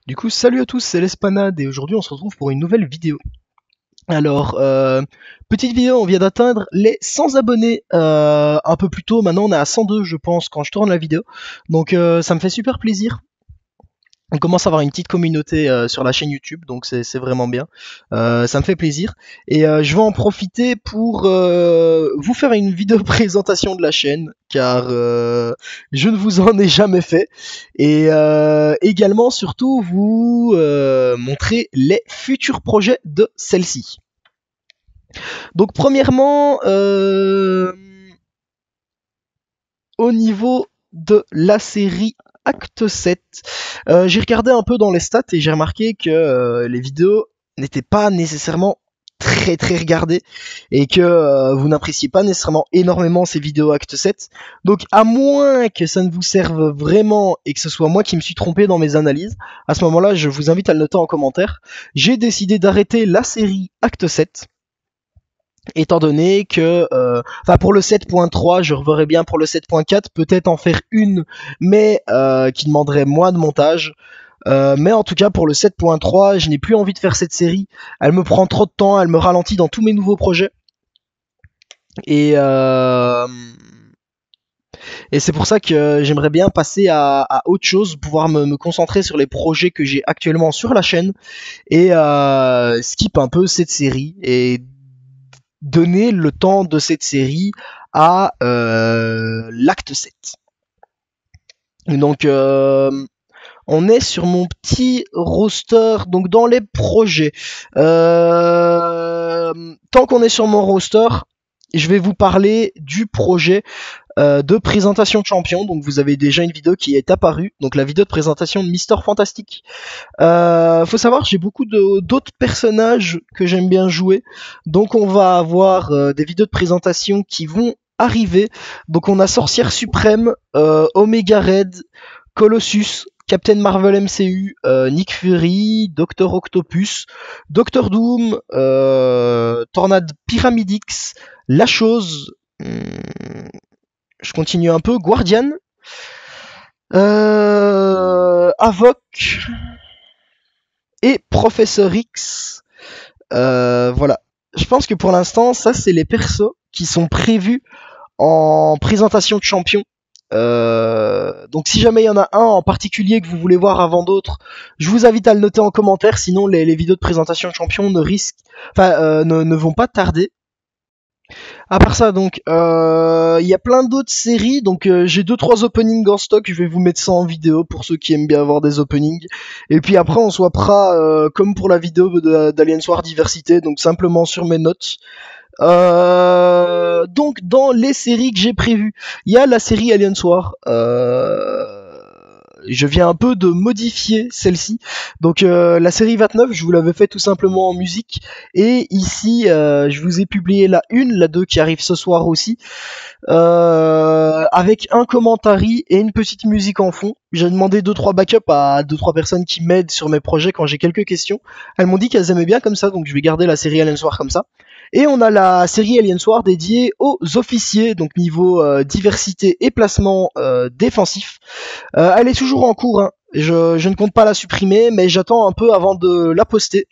Du coup, salut à tous, c'est l'Espanade et aujourd'hui on se retrouve pour une nouvelle vidéo. Alors, petite vidéo, on vient d'atteindre les 100 abonnés un peu plus tôt. Maintenant, on est à 102, je pense, quand je tourne la vidéo. Donc, ça me fait super plaisir. On commence à avoir une petite communauté sur la chaîne YouTube, donc c'est vraiment bien. Ça me fait plaisir. Et je vais en profiter pour vous faire une vidéo présentation de la chaîne, car je ne vous en ai jamais fait. Et également, surtout, vous montrer les futurs projets de celle-ci. Donc, premièrement, au niveau de la série Acte 7, j'ai regardé un peu dans les stats et j'ai remarqué que les vidéos n'étaient pas nécessairement très regardées et que vous n'appréciez pas nécessairement énormément ces vidéos Acte 7. Donc à moins que ça ne vous serve vraiment et que ce soit moi qui me suis trompé dans mes analyses, à ce moment-là je vous invite à le noter en commentaire. J'ai décidé d'arrêter la série Acte 7 étant donné que pour le 7.3 je reverrai bien pour le 7.4 peut-être en faire une mais qui demanderait moins de montage. Mais en tout cas pour le 7.3 je n'ai plus envie de faire cette série, elle me prend trop de temps, elle me ralentit dans tous mes nouveaux projets et c'est pour ça que j'aimerais bien passer à autre chose, pouvoir me concentrer sur les projets que j'ai actuellement sur la chaîne et skip un peu cette série et donner le temps de cette série à l'acte 7. Donc on est sur mon petit roster, donc dans les projets. Tant qu'on est sur mon roster, je vais vous parler du projet de présentation de champion. Donc vous avez déjà une vidéo qui est apparue, donc la vidéo de présentation de Mister Fantastic. Faut savoir, j'ai beaucoup d'autres personnages que j'aime bien jouer, donc on va avoir des vidéos de présentation qui vont arriver. Donc on a Sorcière Suprême, Omega Red, Colossus, Captain Marvel MCU, Nick Fury, Docteur Octopus, Doctor Doom, Tornade Pyramidix, La Chose, je continue un peu, Guardian, Avoc et Professeur X. Voilà. Je pense que pour l'instant, ça c'est les persos qui sont prévus en présentation de champion. Donc si jamais il y en a un en particulier que vous voulez voir avant d'autres, je vous invite à le noter en commentaire, sinon les vidéos de présentation de champion ne vont pas tarder. À part ça, donc, il y a plein d'autres séries. Donc, j'ai 2-3 openings en stock. Je vais vous mettre ça en vidéo pour ceux qui aiment bien avoir des openings. Et puis après, on swappera comme pour la vidéo d'Alien Soir Diversité. Donc, simplement sur mes notes. Donc, dans les séries que j'ai prévues, il y a la série Alien Soir. Je viens un peu de modifier celle-ci. Donc la série 29, je vous l'avais fait tout simplement en musique. Et ici, je vous ai publié la 1, la 2 qui arrive ce soir aussi. Avec un commentary et une petite musique en fond. J'ai demandé 2-3 backups à 2-3 personnes qui m'aident sur mes projets quand j'ai quelques questions. Elles m'ont dit qu'elles aimaient bien comme ça, donc je vais garder la série Alien Soir comme ça. Et on a la série Alien Soir dédiée aux officiers, donc niveau diversité et placement défensif. Elle est toujours en cours, hein. Je ne compte pas la supprimer, mais j'attends un peu avant de la poster.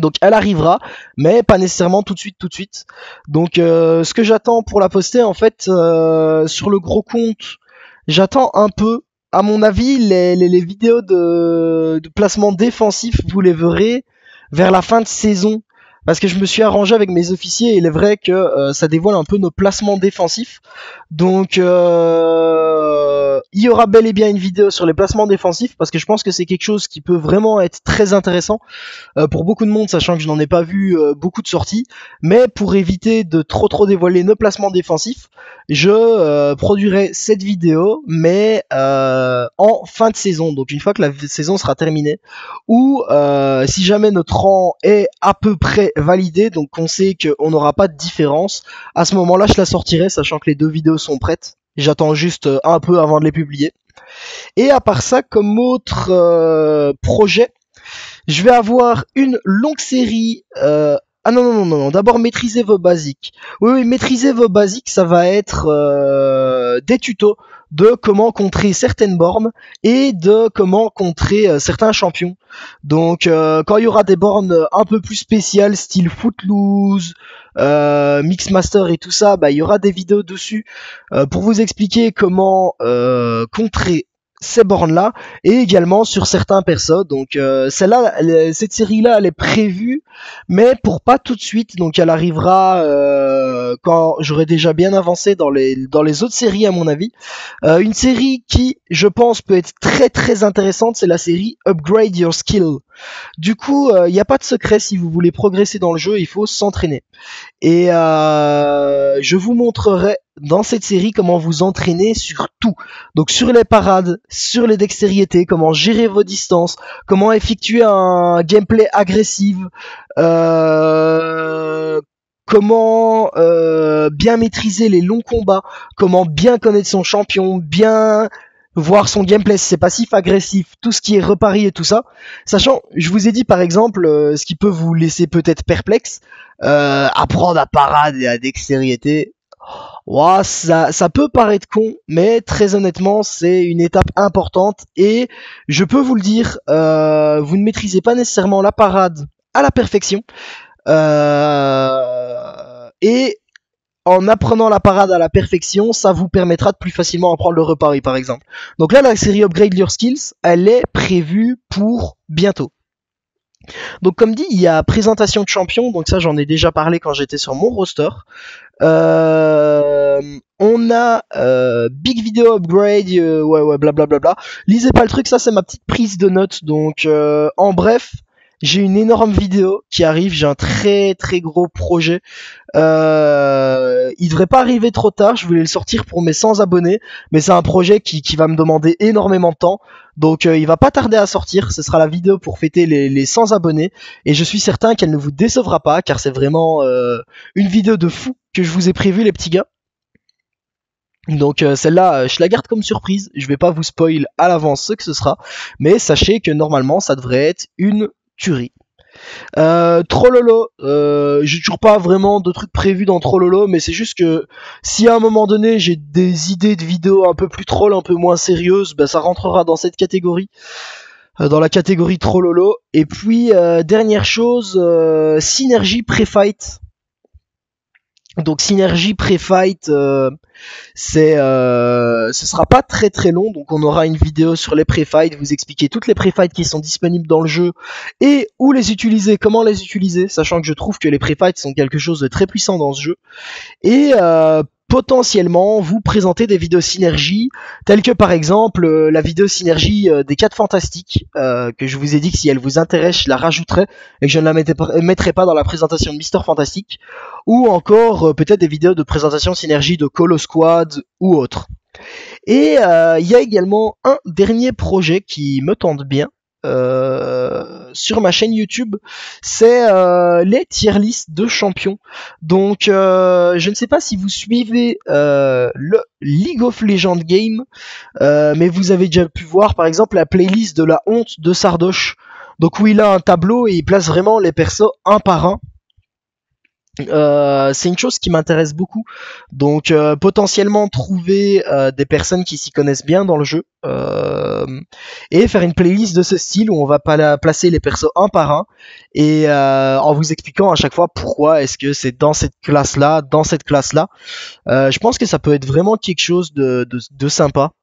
Donc elle arrivera, mais pas nécessairement tout de suite. Donc ce que j'attends pour la poster, en fait, sur le gros compte, j'attends un peu. À mon avis, les vidéos de placement défensif, vous les verrez vers la fin de saison. Parce que je me suis arrangé avec mes officiers et il est vrai que ça dévoile un peu nos placements défensifs. Donc il y aura bel et bien une vidéo sur les placements défensifs parce que je pense que c'est quelque chose qui peut vraiment être très intéressant pour beaucoup de monde, sachant que je n'en ai pas vu beaucoup de sorties. Mais pour éviter de trop dévoiler nos placements défensifs, je produirai cette vidéo, mais en fin de saison, donc une fois que la saison sera terminée, ou si jamais notre rang est à peu près validé, donc on sait qu'on n'aura pas de différence, à ce moment-là je la sortirai, sachant que les deux vidéos sont prêtes. J'attends juste un peu avant de les publier. Et à part ça, comme autre projet, je vais avoir une longue série Ah non, non, non, non, non. D'abord, maîtrisez vos basiques. Oui, oui, maîtriser vos basiques, ça va être des tutos de comment contrer certaines bornes et de comment contrer certains champions. Donc, quand il y aura des bornes un peu plus spéciales, style Footloose, Mixmaster et tout ça, bah, il y aura des vidéos dessus pour vous expliquer comment contrer ces bornes-là et également sur certains persos. Donc, cette série-là, elle est prévue mais pour pas tout de suite, donc elle arrivera quand j'aurai déjà bien avancé dans les autres séries à mon avis. Une série qui, je pense, peut être très très intéressante, c'est la série Upgrade Your Skill. Du coup, il n'y a pas de secret, si vous voulez progresser dans le jeu, il faut s'entraîner. Et je vous montrerai dans cette série comment vous entraîner sur tout. Donc sur les parades, sur les dextérités, comment gérer vos distances, comment effectuer un gameplay agressif, comment bien maîtriser les longs combats, comment bien connaître son champion, bien voir son gameplay, si c'est passif, agressif, tout ce qui est repari et tout ça. Sachant, je vous ai dit par exemple, ce qui peut vous laisser peut-être perplexe, apprendre à parade et à dextérité. Ouah, ça peut paraître con, mais très honnêtement, c'est une étape importante et je peux vous le dire, vous ne maîtrisez pas nécessairement la parade à la perfection. Et en apprenant la parade à la perfection, ça vous permettra de plus facilement apprendre le repari par exemple. Donc là, la série Upgrade Your Skills, elle est prévue pour bientôt. Donc comme dit, il y a présentation de champions, donc ça j'en ai déjà parlé quand j'étais sur mon roster. On a Big Video Upgrade, ouais, blablabla. Lisez pas le truc, ça c'est ma petite prise de notes. Donc en bref, j'ai une énorme vidéo qui arrive, j'ai un très très gros projet. Il devrait pas arriver trop tard, je voulais le sortir pour mes 100 abonnés, mais c'est un projet qui va me demander énormément de temps. Donc il va pas tarder à sortir, ce sera la vidéo pour fêter les 100 abonnés. Et je suis certain qu'elle ne vous décevra pas, car c'est vraiment une vidéo de fou que je vous ai prévu les petits gars. Donc celle-là, je la garde comme surprise, je vais pas vous spoil à l'avance ce que ce sera, mais sachez que normalement ça devrait être une tuerie. Trollolo, j'ai toujours pas vraiment de trucs prévus dans Trollolo, mais c'est juste que si à un moment donné j'ai des idées de vidéos un peu plus troll, un peu moins sérieuses, ben ça rentrera dans cette catégorie, dans la catégorie Trollolo. Et puis dernière chose, synergie pré-fight. Donc synergie pré-fight, ce sera pas très très long, donc on aura une vidéo sur les pré-fights, vous expliquer toutes les pré-fights qui sont disponibles dans le jeu et où les utiliser, comment les utiliser, sachant que je trouve que les pré-fights sont quelque chose de très puissant dans ce jeu. Et potentiellement vous présenter des vidéos synergie, telles que par exemple la vidéo synergie des 4 fantastiques, que je vous ai dit que si elle vous intéresse, je la rajouterai et que je ne la mettrai pas dans la présentation de Mister Fantastic, ou encore peut-être des vidéos de présentation synergie de Colo Squad ou autre. Et il y a également un dernier projet qui me tente bien, sur ma chaîne YouTube, c'est les tier lists de champions. Donc je ne sais pas si vous suivez le League of Legends game, mais vous avez déjà pu voir par exemple la playlist de la honte de Sardoche. Donc où il a un tableau et il place vraiment les persos un par un. C'est une chose qui m'intéresse beaucoup, donc potentiellement trouver des personnes qui s'y connaissent bien dans le jeu, et faire une playlist de ce style où on va placer les persos un par un et en vous expliquant à chaque fois pourquoi est-ce que c'est dans cette classe là, je pense que ça peut être vraiment quelque chose de sympa.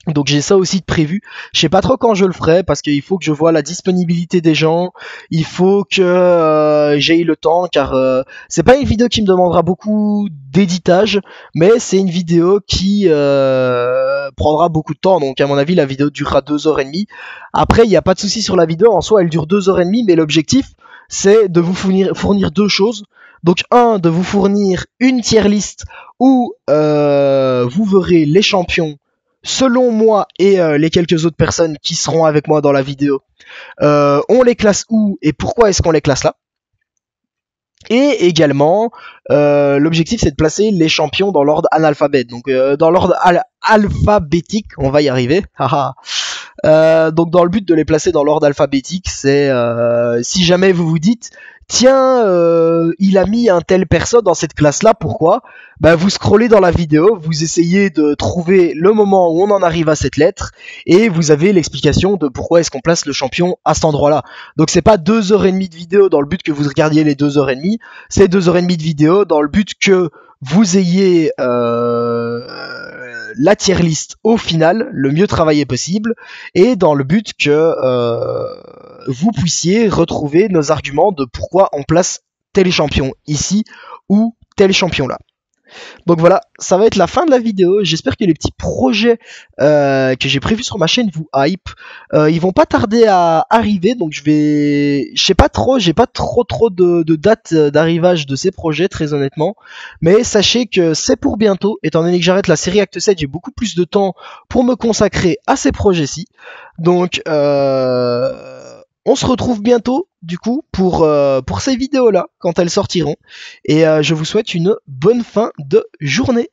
Donc j'ai ça aussi de prévu. Je sais pas trop quand je le ferai parce qu'il faut que je vois la disponibilité des gens. Il faut que j'aie le temps, car c'est pas une vidéo qui me demandera beaucoup d'éditage, mais c'est une vidéo qui prendra beaucoup de temps. Donc à mon avis la vidéo durera 2h30. Après il n'y a pas de souci sur la vidéo, en soi elle dure 2h30, mais l'objectif c'est de vous fournir deux choses. Donc de vous fournir une tier list où vous verrez les champions selon moi et les quelques autres personnes qui seront avec moi dans la vidéo, on les classe où et pourquoi est-ce qu'on les classe là. Et également, l'objectif c'est de placer les champions dans l'ordre analphabète. Donc dans l'ordre alphabétique, on va y arriver. Donc dans le but de les placer dans l'ordre alphabétique, c'est si jamais vous vous dites tiens, il a mis un tel personne dans cette classe-là, pourquoi? Bah, vous scrollez dans la vidéo, vous essayez de trouver le moment où on en arrive à cette lettre, et vous avez l'explication de pourquoi est-ce qu'on place le champion à cet endroit-là. Donc c'est pas 2h30 de vidéo dans le but que vous regardiez les 2h30, c'est 2h30 de vidéo dans le but que vous ayez la tier list au final, le mieux travaillé possible, et dans le but que vous puissiez retrouver nos arguments de pourquoi on place tel champion ici ou tel champion là. Donc voilà, ça va être la fin de la vidéo. J'espère que les petits projets que j'ai prévus sur ma chaîne vous hype. Ils vont pas tarder à arriver, donc je sais pas trop, j'ai pas trop de dates d'arrivage de ces projets, très honnêtement. Mais sachez que c'est pour bientôt, étant donné que j'arrête la série Acte 7, j'ai beaucoup plus de temps pour me consacrer à ces projets-ci. Donc on se retrouve bientôt, du coup, pour ces vidéos-là, quand elles sortiront. Et je vous souhaite une bonne fin de journée.